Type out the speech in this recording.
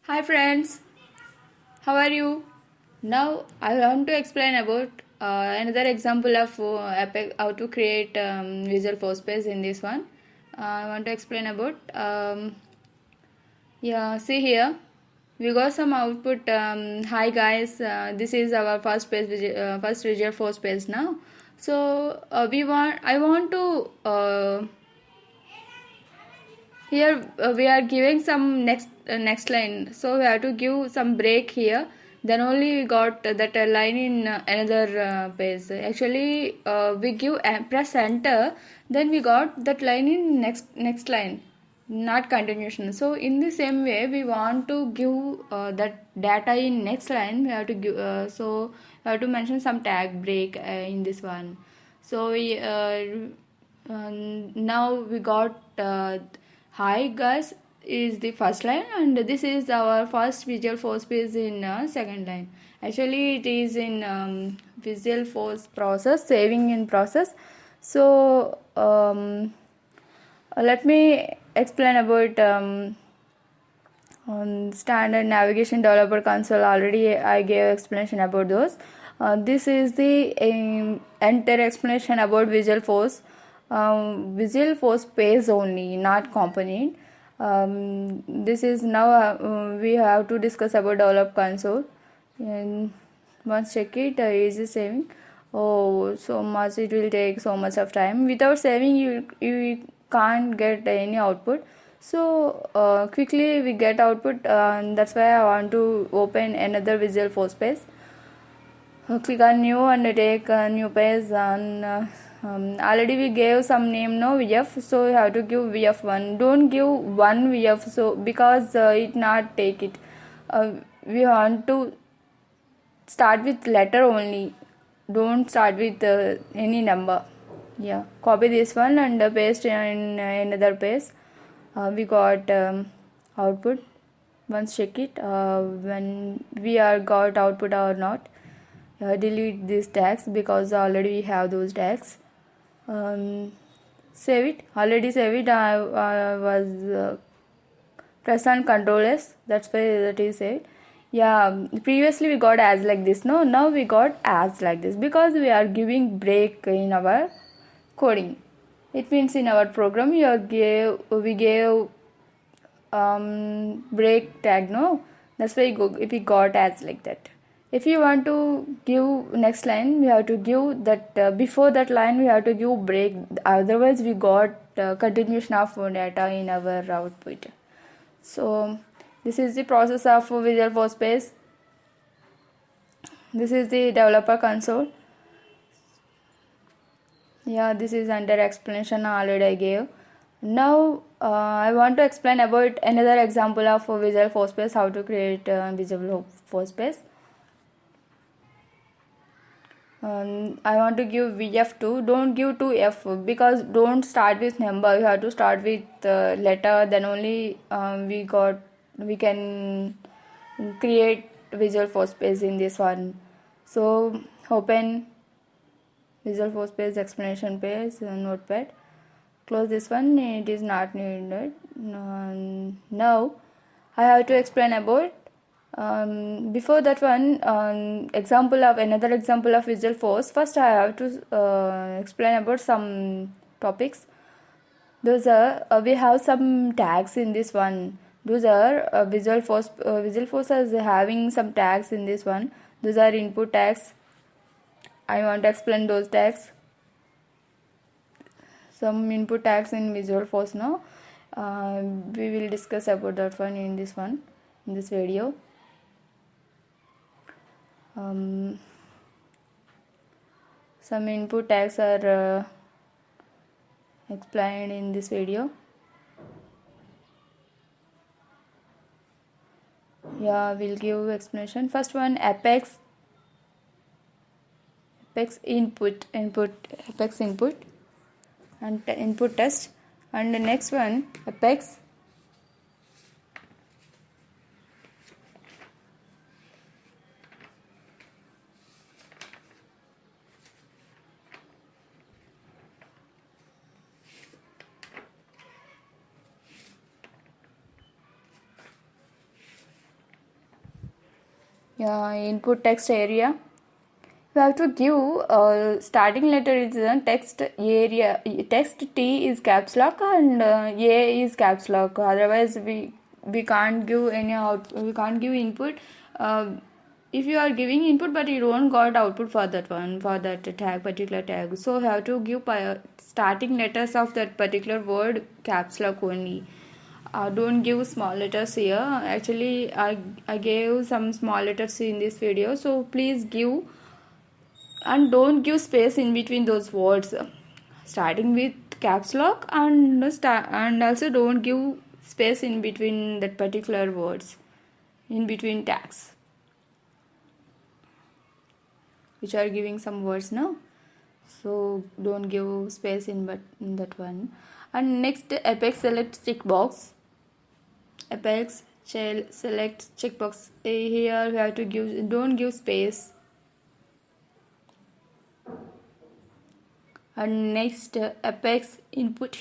Hi friends, how are you? Now I want to explain about another example of how to create Visual Force Space in this one. I want to explain about see here we got some output. Hi guys, this is our first Visual Force Space now. So I want to here we are giving some next line, so we have to give some break here. Then only we got that line in another page. Actually we give press enter, then we got that line in next line, not continuation. So in the same way we want to give that data in next line. We have to give so we have to mention some tag break in this one. So now we got hi guys is the first line, and this is our first Visual Force page in second line. Actually it is in Visual Force process, saving in process. So let me explain about on standard navigation developer console. Already I gave explanation about those. This is the entire explanation about Visual Force. Visual Force page only, not component. This is now we have to discuss about develop console, and once check it is it saving. Oh, so much it will take so much of time. Without saving you can't get any output. So quickly we get output, that's why I want to open another Visual Force page. Click on new and take a new page, and already we gave some name no VF, so you have to give VF1. Don't give one VF, so because it not take it. We want to start with letter only, don't start with any number. Yeah, copy this one and paste in another page. We got output. Once check it when we are got output or not. Delete these tags because already we have those tags. Save it. Already save it. I was press on Control S. That's why that is saved. Yeah, previously we got as like this. No, now we got as like this because we are giving break in our coding. It means in our program we gave break tag. No, that's why we got as like that. If you want to give next line, we have to give that before that line we have to give break. Otherwise we got continuation of data in our output. So this is the process of Visual Force Space. This is the developer console. Yeah, this is under explanation already I gave. Now I want to explain about another example of Visual Force Space, how to create Visual Force Space. I want to give VF2. Don't give 2F because don't start with number. You have to start with letter. Then only we can create Visual Force Space in this one. So open Visual Force Space explanation page, notepad. Close this one. It is not needed. Now I have to explain about. Before that one, another example of Visual Force. First I have to explain about some topics. Those are we have some tags in this one. Those are Visual Force is having some tags in this one. Those are input tags. I want to explain those tags. Some input tags in Visual Force now. We will discuss about that one in this video. Some input tags are explained in this video. Yeah, we'll give explanation. First one, apex input and input test, and the next one apex input text area. You have to give starting letter is text area. Text T is caps lock and A is caps lock. Otherwise, we can't give any out. We can't give input. If you are giving input but you don't got output for that one, for that tag, particular tag, so you have to give starting letters of that particular word caps lock only. Don't give small letters here. Actually, I gave some small letters in this video, so please give, and don't give space in between those words, starting with caps lock, and also don't give space in between that particular words, in between tags which are giving some words now, so don't give space in that one. And next, apex select checkbox. Apex select checkbox, here we have to give, don't give space. And next, apex input